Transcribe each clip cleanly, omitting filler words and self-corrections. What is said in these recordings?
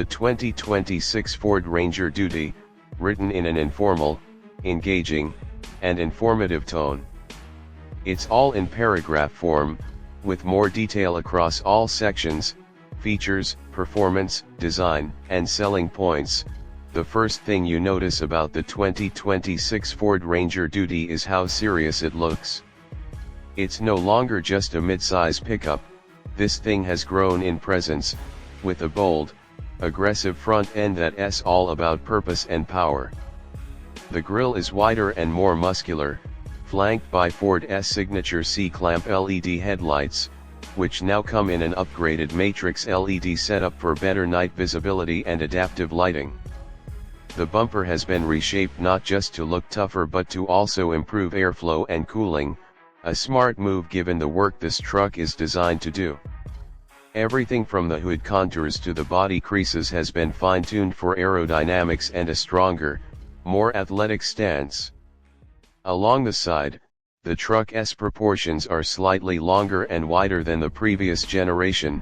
The 2026 Ford Ranger Duty, written in an informal, engaging, and informative tone. It's all in paragraph form, with more detail across all sections, features, performance, design, and selling points. The first thing you notice about the 2026 Ford Ranger Duty is how serious it looks. It's no longer just a mid-size pickup. This thing has grown in presence, with a bold, aggressive front end that's all about purpose and power. The grille is wider and more muscular, flanked by Ford's signature C-clamp LED headlights, which now come in an upgraded matrix LED setup for better night visibility and adaptive lighting. The bumper has been reshaped not just to look tougher but to also improve airflow and cooling, a smart move given the work this truck is designed to do. Everything from the hood contours to the body creases has been fine-tuned for aerodynamics and a stronger, more athletic stance. Along the side, the truck's proportions are slightly longer and wider than the previous generation,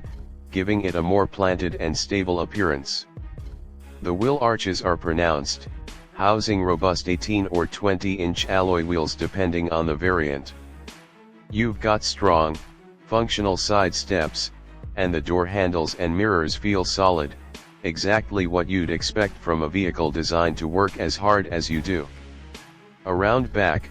giving it a more planted and stable appearance. The wheel arches are pronounced, housing robust 18 or 20-inch alloy wheels depending on the variant. You've got strong, functional side steps, and the door handles and mirrors feel solid, exactly what you'd expect from a vehicle designed to work as hard as you do. Around back,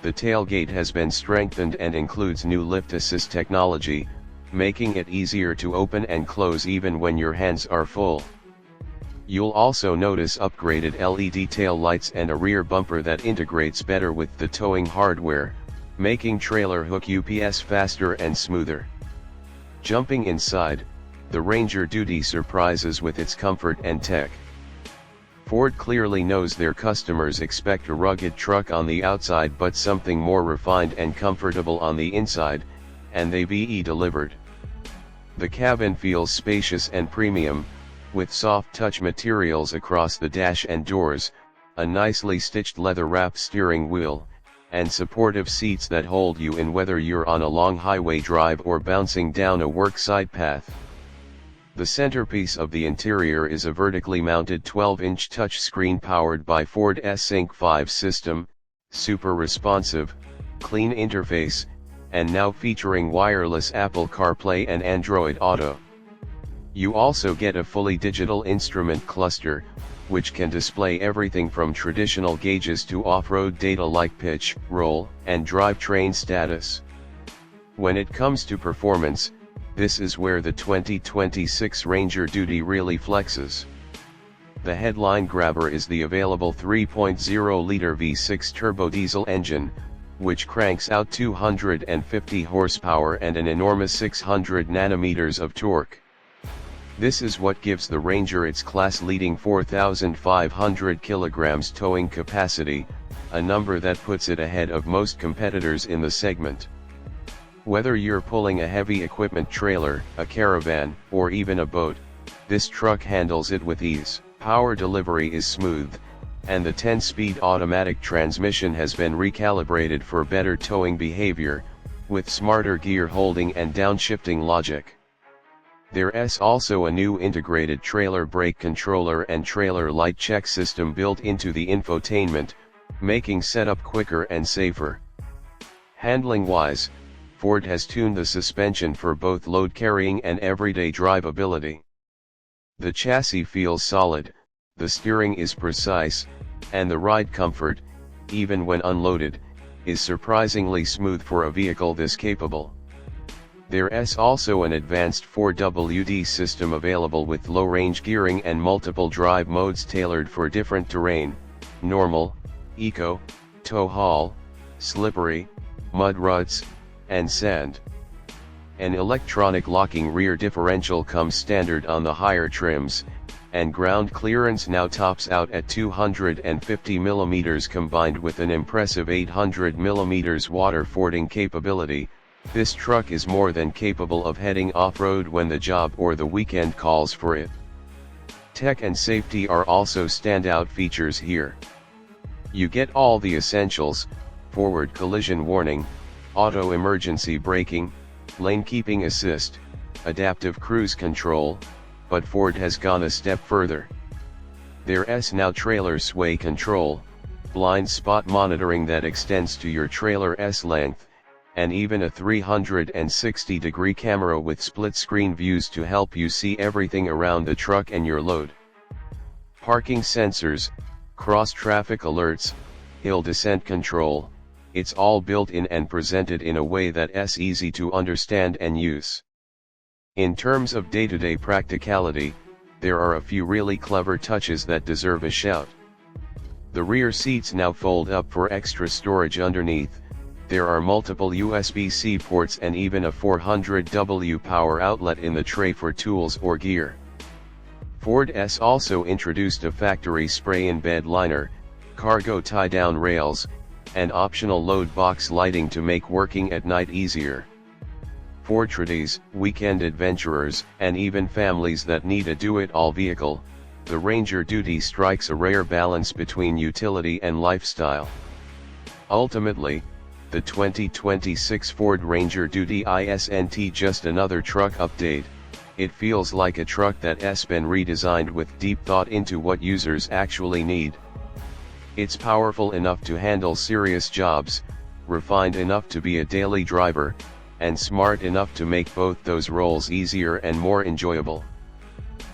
the tailgate has been strengthened and includes new lift assist technology, making it easier to open and close even when your hands are full. You'll also notice upgraded LED tail lights and a rear bumper that integrates better with the towing hardware, making trailer hook UPS faster and smoother. Jumping inside, the Ranger Duty surprises with its comfort and tech. Ford clearly knows their customers expect a rugged truck on the outside but something more refined and comfortable on the inside, and they be delivered. The cabin feels spacious and premium, with soft touch materials across the dash and doors, a nicely stitched leather-wrapped steering wheel, and supportive seats that hold you in whether you're on a long highway drive or bouncing down a worksite path. The centerpiece of the interior is a vertically mounted 12-inch touchscreen powered by Ford's Sync 5 system, super responsive, clean interface, and now featuring wireless Apple CarPlay and Android Auto. You also get a fully digital instrument cluster, which can display everything from traditional gauges to off-road data like pitch, roll, and drivetrain status. When it comes to performance, this is where the 2026 Ranger Duty really flexes. The headline grabber is the available 3.0-liter V6 turbo diesel engine, which cranks out 250 horsepower and an enormous 600 nanometers of torque. This is what gives the Ranger its class-leading 4,500 kilograms towing capacity, a number that puts it ahead of most competitors in the segment. Whether you're pulling a heavy equipment trailer, a caravan, or even a boat, this truck handles it with ease. Power delivery is smooth, and the 10-speed automatic transmission has been recalibrated for better towing behavior, with smarter gear holding and downshifting logic. There's also a new integrated trailer brake controller and trailer light check system built into the infotainment, making setup quicker and safer. Handling-wise, Ford has tuned the suspension for both load carrying and everyday drivability. The chassis feels solid, the steering is precise, and the ride comfort, even when unloaded, is surprisingly smooth for a vehicle this capable. There's also an advanced 4WD system available with low-range gearing and multiple drive modes tailored for different terrain: normal, eco, tow haul, slippery, mud ruts, and sand. An electronic locking rear differential comes standard on the higher trims, and ground clearance now tops out at 250 mm combined with an impressive 800 mm water fording capability. This truck is more than capable of heading off-road when the job or the weekend calls for it. Tech and safety are also standout features here. You get all the essentials: forward collision warning, auto emergency braking, lane keeping assist, adaptive cruise control, but Ford has gone a step further. Their S-Now trailer sway control, blind spot monitoring that extends to your trailer's length, and even a 360-degree camera with split-screen views to help you see everything around the truck and your load. Parking sensors, cross-traffic alerts, hill descent control, it's all built in and presented in a way that's easy to understand and use. In terms of day-to-day practicality, there are a few really clever touches that deserve a shout. The rear seats now fold up for extra storage underneath. There are multiple USB-C ports and even a 400W power outlet in the tray for tools or gear. Ford's also introduced a factory spray-in bed liner, cargo tie-down rails, and optional load box lighting to make working at night easier. For tradies, weekend adventurers, and even families that need a do-it-all vehicle, the Ranger Duty strikes a rare balance between utility and lifestyle. Ultimately, the 2026 Ford Ranger Duty isn't just another truck update, it feels like a truck that's been redesigned with deep thought into what users actually need. It's powerful enough to handle serious jobs, refined enough to be a daily driver, and smart enough to make both those roles easier and more enjoyable.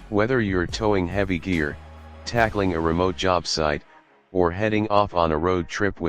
Whether you're towing heavy gear, tackling a remote job site, or heading off on a road trip with